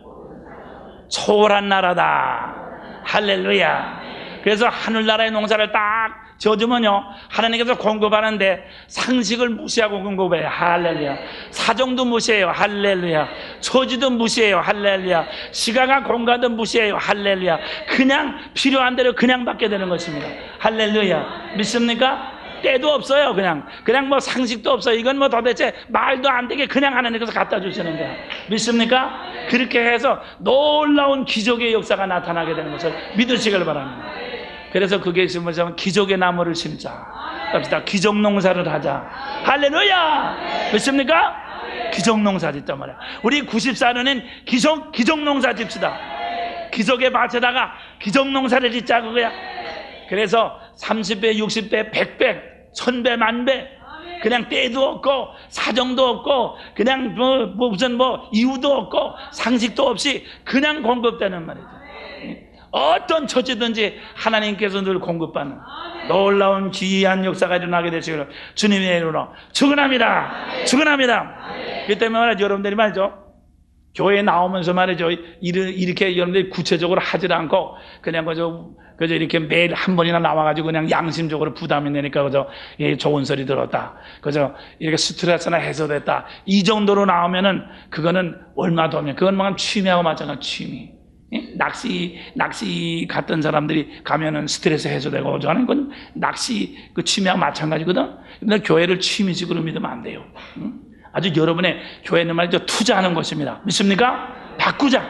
초월한 나라다. 할렐루야. 그래서 하늘나라의 농사를 딱 지어주면요 하나님께서 공급하는데 상식을 무시하고 공급해요. 할렐루야. 사정도 무시해요. 할렐루야. 처지도 무시해요. 할렐루야. 시간과 공간도 무시해요. 할렐루야. 그냥 필요한 대로 그냥 받게 되는 것입니다. 할렐루야. 믿습니까? 때도 없어요. 그냥 뭐 상식도 없어요. 이건 뭐 도대체 말도 안 되게 그냥 하나님께서 갖다 주시는 거야. 믿습니까? 그렇게 해서 놀라운 기적의 역사가 나타나게 되는 것을 믿으시길 바랍니다. 그래서 그게 있으면 기적의 나무를 심자. 합시다. 기적 농사를 하자. 할렐루야. 믿습니까? 기적 농사 짓단 말이야. 우리 94년엔 기적 농사 짓시다. 기적의 밭에다가 기적 농사를 짓자 그거야. 그래서 30배, 60배, 100배, 1000배, 만배 그냥 때도 없고 사정도 없고 그냥 무슨 이유도 없고 상식도 없이 그냥 공급되는 말이죠. 어떤 처지든지 하나님께서 늘 공급받는 놀라운 귀한 역사가 일어나게 되시기를 주님의 이름으로 축원합니다. 그 때문에 말이죠. 여러분들이 말이죠. 교회에 나오면서 말이죠. 이렇게 여러분들이 구체적으로 하질 않고 그냥 그저 이렇게 매일 한 번이나 나와가지고 그냥 양심적으로 부담이 되니까 그저 좋은 소리 들었다. 그저 이렇게 스트레스나 해소됐다. 이 정도로 나오면은 그거는 얼마 더 하면 그건 뭐 취미하고 마찬가지 취미. 낚시 갔던 사람들이 가면은 스트레스 해소되고 저는 그건 낚시 그 취미하고 마찬가지거든. 근데 교회를 취미식으로 믿으면 안 돼요. 아주 여러분의 교회는 말이죠 투자하는 것입니다. 믿습니까? 바꾸자.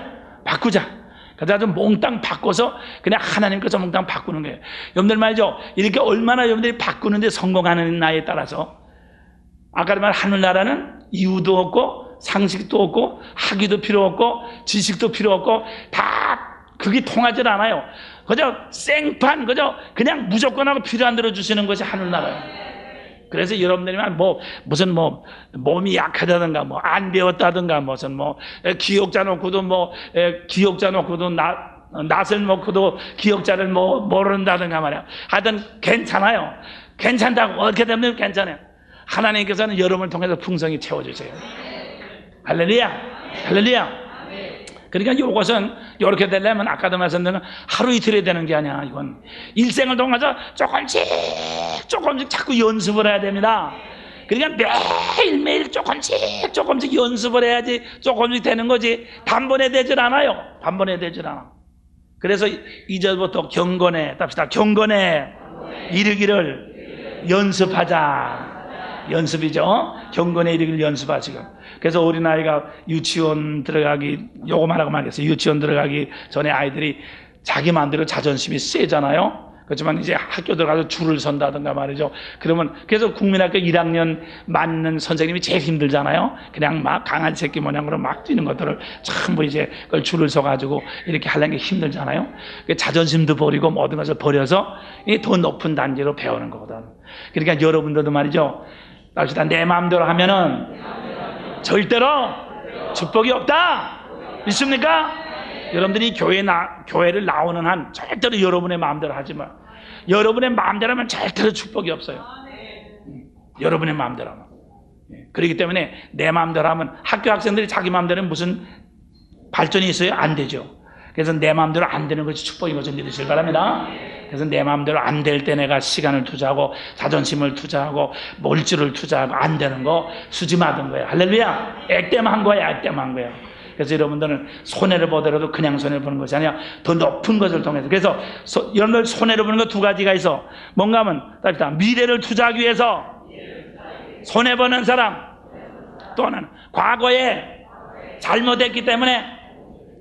그래서 아주 몽땅 바꿔서 그냥 하나님께서 몽땅 바꾸는 거예요. 여러분들 말이죠 이렇게 얼마나 여러분들이 바꾸는데 성공하는 나에 따라서 아까 말 하늘나라는 이유도 없고 상식도 없고 학위도 필요 없고 지식도 필요 없고 다 그게 통하질 않아요. 그저 생판 그냥 무조건 하고 필요한 대로 주시는 것이 하늘나라예요. 그래서 여러분들이 무슨 몸이 약하다든가 안 배웠다든가 무슨 기억자 놓고도 낯을 놓고도 기억자를 모른다든가 말이야. 하여튼 괜찮아요. 괜찮다고 어떻게 되면 괜찮아요. 하나님께서는 여러분을 통해서 풍성히 채워주세요. 할렐루야. 그러니까 이것은 이렇게 되려면 아까도 말씀드린 하루 이틀에 되는 게 아니야. 이건 일생을 통해서 조금씩 자꾸 연습을 해야 됩니다. 그러니까 매일매일 조금씩 연습을 해야지 조금씩 되는 거지 단번에 되질 않아요. 그래서 이제부터 경건에 이르기를 연습하자. 연습이죠. 경건에 이르기를 연습하시고. 그래서 어린아이가 유치원 들어가기 요거만 하고 말겠어요. 유치원 들어가기 전에 아이들이 자기 마음대로 자존심이 세잖아요. 그렇지만 이제 학교 들어가서 줄을 선다든가 말이죠. 그래서 국민학교 1학년 맞는 선생님이 제일 힘들잖아요. 그냥 막 강아지 새끼 모양으로 막 뛰는 것들을 전부 이제 그걸 줄을 서가지고 이렇게 하려는 게 힘들잖아요. 자존심도 버리고 모든 것을 버려서 더 높은 단계로 배우는 거거든. 그러니까 여러분들도 말이죠. 내 마음대로 하면은 절대로 축복이 없다. 믿습니까? 여러분들이 교회를 나오는 한 절대로 여러분의 마음대로 하지 마. 여러분의 마음대로 하면 절대로 축복이 없어요. 여러분의 마음대로 하면. 그렇기 때문에 내 마음대로 하면 학교 학생들이 자기 마음대로 하면 무슨 발전이 있어요? 안 되죠. 그래서 내 마음대로 안 되는 것이 축복인 것을 믿으시길 바랍니다. 그래서 내 마음대로 안 될 때 내가 시간을 투자하고 자존심을 투자하고 물질을 투자하고 안 되는 거 수지마든 거예요. 할렐루야. 액땜한 거야. 액땜한 거야. 그래서 여러분들은 손해를 보더라도 그냥 손해를 보는 것이 아니라 더 높은 것을 통해서. 그래서 여러분들 손해를 보는 거 두 가지가 있어. 뭔가 하면 일단 미래를 투자하기 위해서 손해보는 사람, 또는 과거에 잘못했기 때문에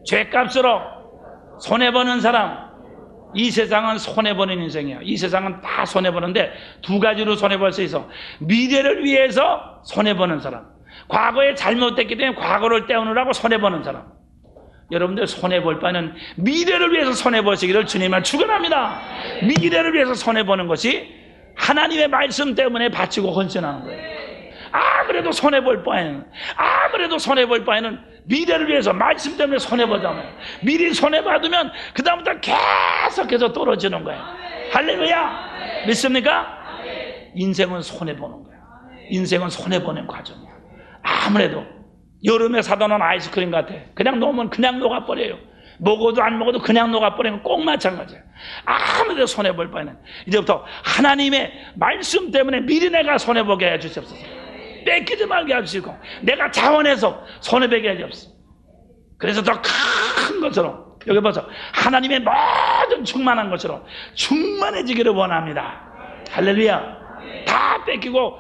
죄값으로 손해보는 사람. 이 세상은 손해보는 인생이야. 이 세상은 다 손해보는데 두 가지로 손해볼 수 있어. 미래를 위해서 손해보는 사람, 과거에 잘못됐기 때문에 과거를 떼어놓으라고 손해보는 사람. 여러분들 손해볼 바는 미래를 위해서 손해보시기를 주님을 축원합니다. 미래를 위해서 손해보는 것이 하나님의 말씀 때문에 바치고 헌신하는 거예요. 아무래도 손해볼 바에는 미래를 위해서 말씀 때문에 손해보잖아요. 미리 손해받으면 그 다음부터 계속해서 떨어지는 거예요. 할렐루야. 믿습니까? 인생은 손해보는 거예요. 인생은 손해보는 과정이야. 아무래도 여름에 사다 놓은 아이스크림 같아. 그냥 놓으면 그냥 녹아버려요. 먹어도 안 먹어도 그냥 녹아버리면 꼭 마찬가지야. 아무래도 손해볼 바에는 이제부터 하나님의 말씀 때문에 미리 내가 손해보게 해주시옵소서. 뺏기지 말게 해주시고 내가 자원해서 손해보게 해주옵소서. 그래서 더 큰 것으로 여기 보세요. 하나님의 모든 충만한 것으로 충만해지기를 원합니다. 할렐루야. 다 뺏기고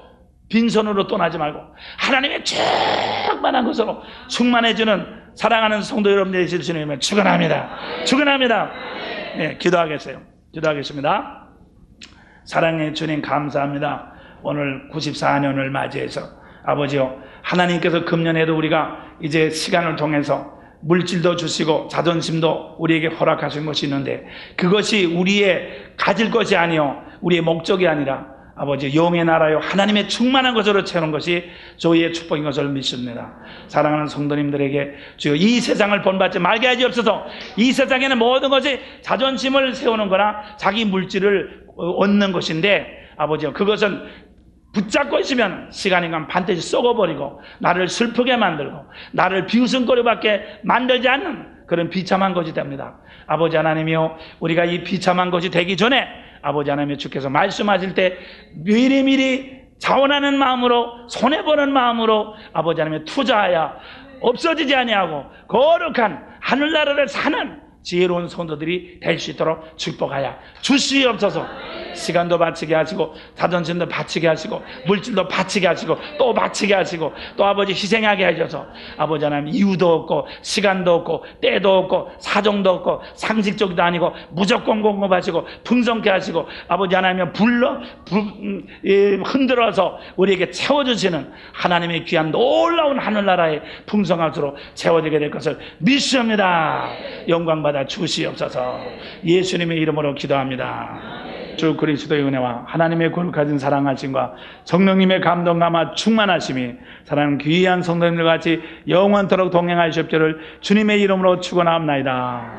빈손으로 떠나지 말고 하나님의 충만한 것으로 충만해지는 사랑하는 성도 여러분들이 되실 주님을 축원합니다. 축원합니다. 네, 기도하겠습니다. 사랑의 주님 감사합니다. 오늘 94년을 맞이해서 아버지요, 하나님께서 금년에도 우리가 이제 시간을 통해서 물질도 주시고 자존심도 우리에게 허락하신 것이 있는데 그것이 우리의 가질 것이 아니요 우리의 목적이 아니라 아버지 영의 나라요 하나님의 충만한 것으로 채우는 것이 저희의 축복인 것을 믿습니다. 사랑하는 성도님들에게 주여 이 세상을 본받지 말게 하시옵소서. 이 세상에는 모든 것이 자존심을 세우는 거나 자기 물질을 얻는 것인데 아버지요, 그것은 붙잡고 있으면 시간이 가면 반드시 썩어버리고 나를 슬프게 만들고 나를 비웃음거리밖에 만들지 않는 그런 비참한 것이 됩니다. 아버지 하나님이요, 우리가 이 비참한 것이 되기 전에 아버지 하나님의 주께서 말씀하실 때 미리미리 자원하는 마음으로 손해보는 마음으로 아버지 하나님의 투자하여 없어지지 아니하고 거룩한 하늘나라를 사는 지혜로운 성도들이 될 수 있도록 축복하여 주시옵소서. 시간도 바치게 하시고 자존심도 바치게 하시고 물질도 바치게 하시고 또 바치게 하시고 또 아버지 희생하게 하셔서 아버지 하나님 이유도 없고 시간도 없고 때도 없고 사정도 없고 상식적도 아니고 무조건 공급하시고 풍성케 하시고 아버지 하나님의 흔들어서 우리에게 채워주시는 하나님의 귀한 놀라운 하늘나라의 풍성함으로 채워지게 될 것을 믿습니다. 영광 받아 주시옵소서. 예수님의 이름으로 기도합니다. 주 그리스도의 은혜와 하나님의 거룩하신 사랑하심과 성령님의 감동감화 충만하심이 사랑하는 귀한 성도님들 같이 영원토록 동행하시옵기를 주님의 이름으로 축원합니다.